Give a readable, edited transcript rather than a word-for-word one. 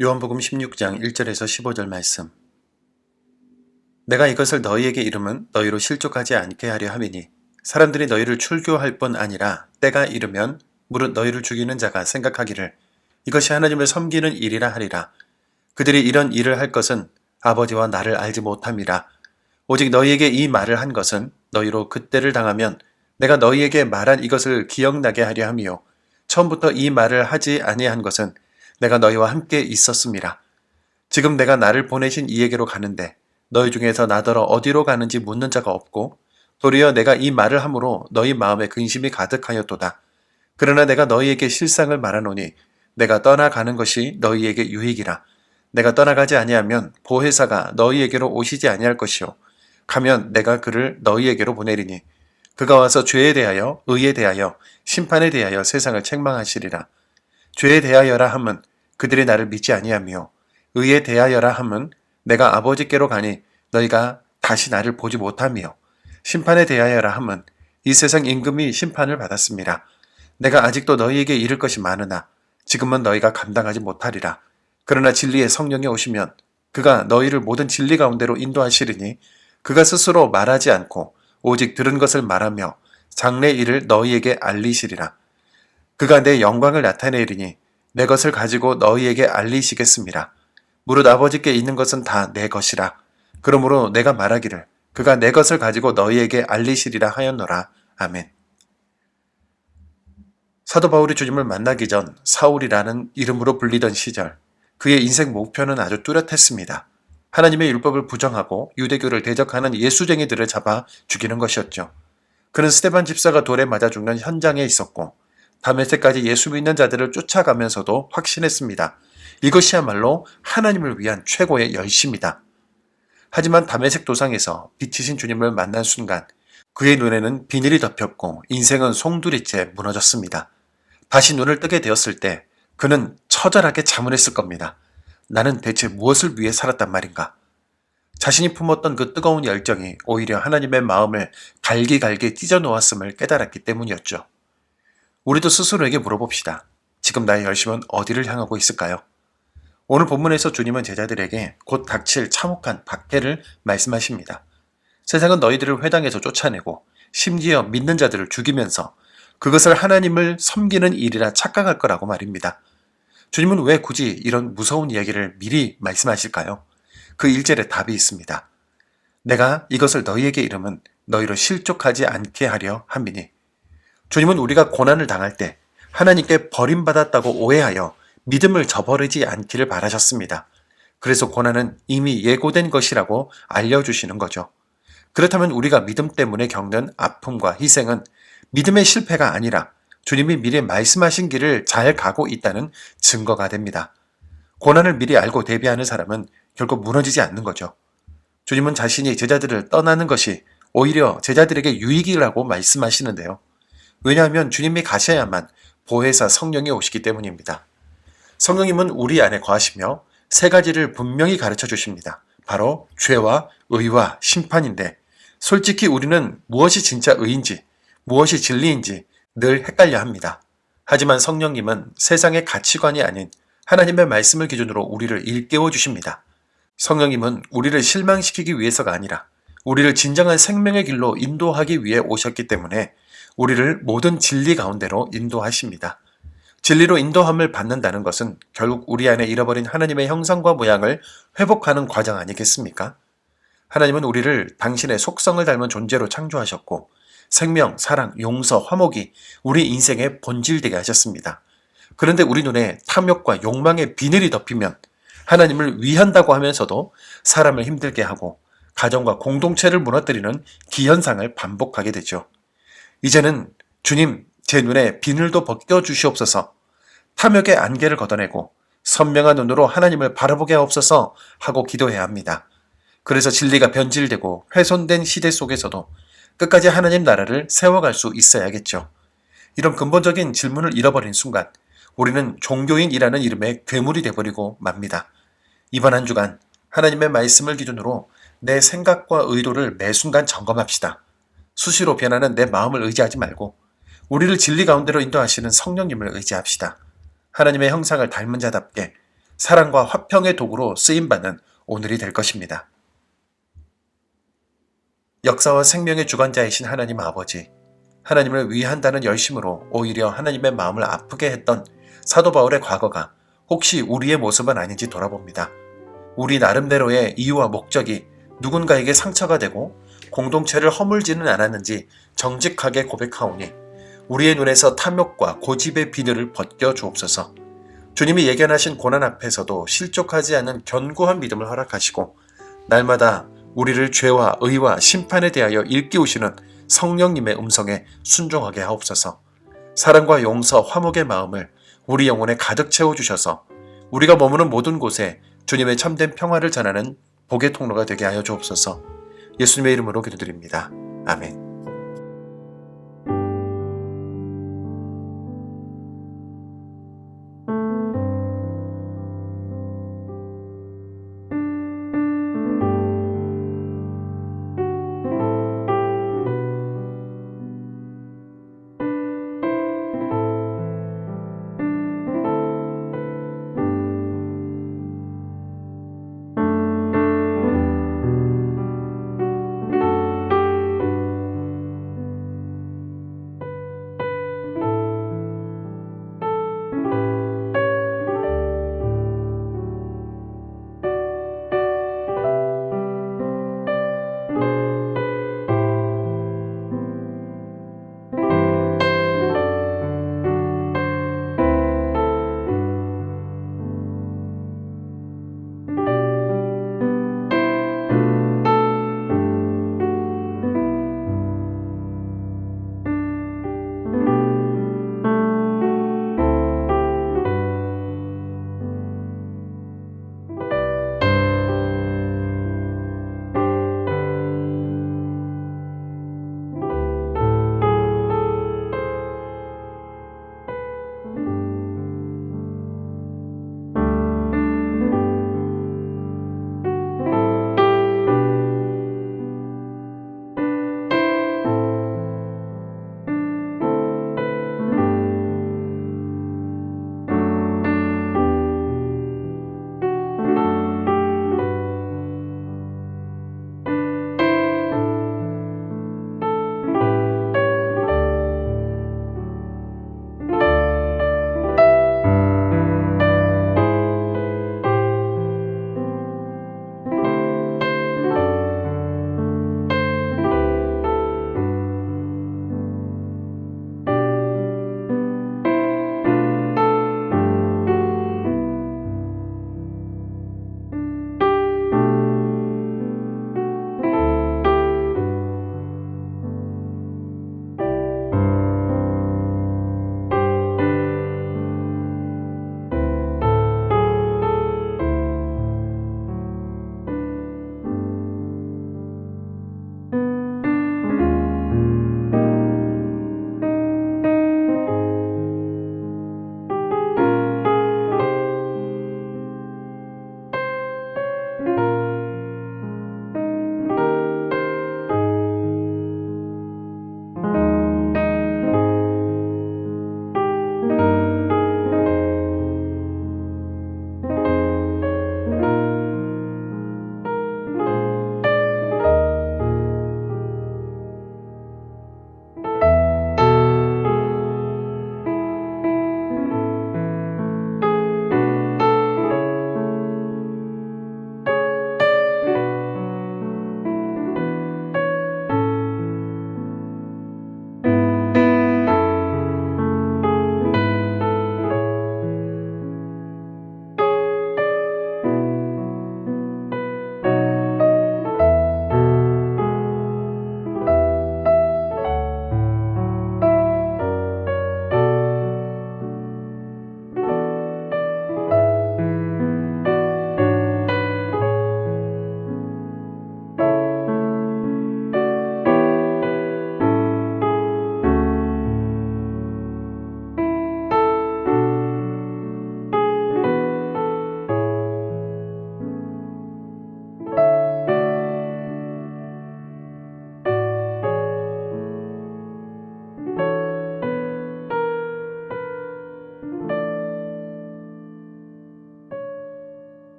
요한복음 16장 1절에서 15절 말씀. 내가 이것을 너희에게 이름은 너희로 실족하지 않게 하려 함이니 사람들이 너희를 출교할 뿐 아니라 때가 이르면 무릇 너희를 죽이는 자가 생각하기를 이것이 하나님을 섬기는 일이라 하리라. 그들이 이런 일을 할 것은 아버지와 나를 알지 못함이라. 오직 너희에게 이 말을 한 것은 너희로 그때를 당하면 내가 너희에게 말한 이것을 기억나게 하려 함이요 처음부터 이 말을 하지 아니한 것은 내가 너희와 함께 있었음이라. 지금 내가 나를 보내신 이에게로 가는데 너희 중에서 나더러 어디로 가는지 묻는 자가 없고 도리어 내가 이 말을 함으로 너희 마음에 근심이 가득하였도다. 그러나 내가 너희에게 실상을 말하노니 내가 떠나가는 것이 너희에게 유익이라. 내가 떠나가지 아니하면 보혜사가 너희에게로 오시지 아니할 것이요 가면 내가 그를 너희에게로 보내리니 그가 와서 죄에 대하여 의에 대하여 심판에 대하여 세상을 책망하시리라. 죄에 대하여라 함은 그들이 나를 믿지 아니하며 의에 대하여라 함은 내가 아버지께로 가니 너희가 다시 나를 보지 못하며 심판에 대하여라 함은 이 세상 임금이 심판을 받았습니다. 내가 아직도 너희에게 이를 것이 많으나 지금은 너희가 감당하지 못하리라. 그러나 진리의 성령이 오시면 그가 너희를 모든 진리 가운데로 인도하시리니 그가 스스로 말하지 않고 오직 들은 것을 말하며 장래 일을 너희에게 알리시리라. 그가 내 영광을 나타내리니 내 것을 가지고 너희에게 알리시겠습니다. 무릇 아버지께 있는 것은 다 내 것이라. 그러므로 내가 말하기를 그가 내 것을 가지고 너희에게 알리시리라 하였노라. 아멘. 사도 바울이 주님을 만나기 전 사울이라는 이름으로 불리던 시절 그의 인생 목표는 아주 뚜렷했습니다. 하나님의 율법을 부정하고 유대교를 대적하는 예수쟁이들을 잡아 죽이는 것이었죠. 그는 스데반 집사가 돌에 맞아 죽는 현장에 있었고 다메섹까지 예수 믿는 자들을 쫓아가면서도 확신했습니다. 이것이야말로 하나님을 위한 최고의 열심이다. 하지만 다메섹 도상에서 빛이신 주님을 만난 순간 그의 눈에는 비늘이 덮였고 인생은 송두리째 무너졌습니다. 다시 눈을 뜨게 되었을 때 그는 처절하게 자문했을 겁니다. 나는 대체 무엇을 위해 살았단 말인가? 자신이 품었던 그 뜨거운 열정이 오히려 하나님의 마음을 갈기갈기 찢어놓았음을 깨달았기 때문이었죠. 우리도 스스로에게 물어봅시다. 지금 나의 열심은 어디를 향하고 있을까요? 오늘 본문에서 주님은 제자들에게 곧 닥칠 참혹한 박해를 말씀하십니다. 세상은 너희들을 회당에서 쫓아내고 심지어 믿는 자들을 죽이면서 그것을 하나님을 섬기는 일이라 착각할 거라고 말입니다. 주님은 왜 굳이 이런 무서운 이야기를 미리 말씀하실까요? 그 1절에 답이 있습니다. 내가 이것을 너희에게 이름은 너희로 실족하지 않게 하려 함이니. 주님은 우리가 고난을 당할 때 하나님께 버림받았다고 오해하여 믿음을 저버리지 않기를 바라셨습니다. 그래서 고난은 이미 예고된 것이라고 알려주시는 거죠. 그렇다면 우리가 믿음 때문에 겪는 아픔과 희생은 믿음의 실패가 아니라 주님이 미리 말씀하신 길을 잘 가고 있다는 증거가 됩니다. 고난을 미리 알고 대비하는 사람은 결국 무너지지 않는 거죠. 주님은 자신이 제자들을 떠나는 것이 오히려 제자들에게 유익이라고 말씀하시는데요. 왜냐하면 주님이 가셔야만 보혜사 성령이 오시기 때문입니다. 성령님은 우리 안에 거하시며 세 가지를 분명히 가르쳐 주십니다. 바로 죄와 의와 심판인데 솔직히 우리는 무엇이 진짜 의인지 무엇이 진리인지 늘 헷갈려 합니다. 하지만 성령님은 세상의 가치관이 아닌 하나님의 말씀을 기준으로 우리를 일깨워 주십니다. 성령님은 우리를 실망시키기 위해서가 아니라 우리를 진정한 생명의 길로 인도하기 위해 오셨기 때문에 우리를 모든 진리 가운데로 인도하십니다. 진리로 인도함을 받는다는 것은 결국 우리 안에 잃어버린 하나님의 형상과 모양을 회복하는 과정 아니겠습니까? 하나님은 우리를 당신의 속성을 닮은 존재로 창조하셨고 생명, 사랑, 용서, 화목이 우리 인생의 본질되게 하셨습니다. 그런데 우리 눈에 탐욕과 욕망의 비늘이 덮이면 하나님을 위한다고 하면서도 사람을 힘들게 하고 가정과 공동체를 무너뜨리는 기현상을 반복하게 되죠. 이제는 주님, 제 눈에 비늘도 벗겨주시옵소서, 탐욕의 안개를 걷어내고 선명한 눈으로 하나님을 바라보게 하옵소서 하고 기도해야 합니다. 그래서 진리가 변질되고 훼손된 시대 속에서도 끝까지 하나님 나라를 세워갈 수 있어야겠죠. 이런 근본적인 질문을 잃어버린 순간 우리는 종교인이라는 이름의 괴물이 되어버리고 맙니다. 이번 한 주간 하나님의 말씀을 기준으로 내 생각과 의도를 매 순간 점검합시다. 수시로 변하는 내 마음을 의지하지 말고 우리를 진리 가운데로 인도하시는 성령님을 의지합시다. 하나님의 형상을 닮은 자답게 사랑과 화평의 도구로 쓰임받는 오늘이 될 것입니다. 역사와 생명의 주관자이신 하나님 아버지, 하나님을 위한다는 열심으로 오히려 하나님의 마음을 아프게 했던 사도 바울의 과거가 혹시 우리의 모습은 아닌지 돌아봅니다. 우리 나름대로의 이유와 목적이 누군가에게 상처가 되고 공동체를 허물지는 않았는지 정직하게 고백하오니 우리의 눈에서 탐욕과 고집의 비늘을 벗겨 주옵소서. 주님이 예견하신 고난 앞에서도 실족하지 않는 견고한 믿음을 허락하시고 날마다 우리를 죄와 의와 심판에 대하여 일깨우시는 성령님의 음성에 순종하게 하옵소서. 사랑과 용서, 화목의 마음을 우리 영혼에 가득 채워주셔서 우리가 머무는 모든 곳에 주님의 참된 평화를 전하는 복의 통로가 되게 하여 주옵소서. 예수님의 이름으로 기도드립니다. 아멘.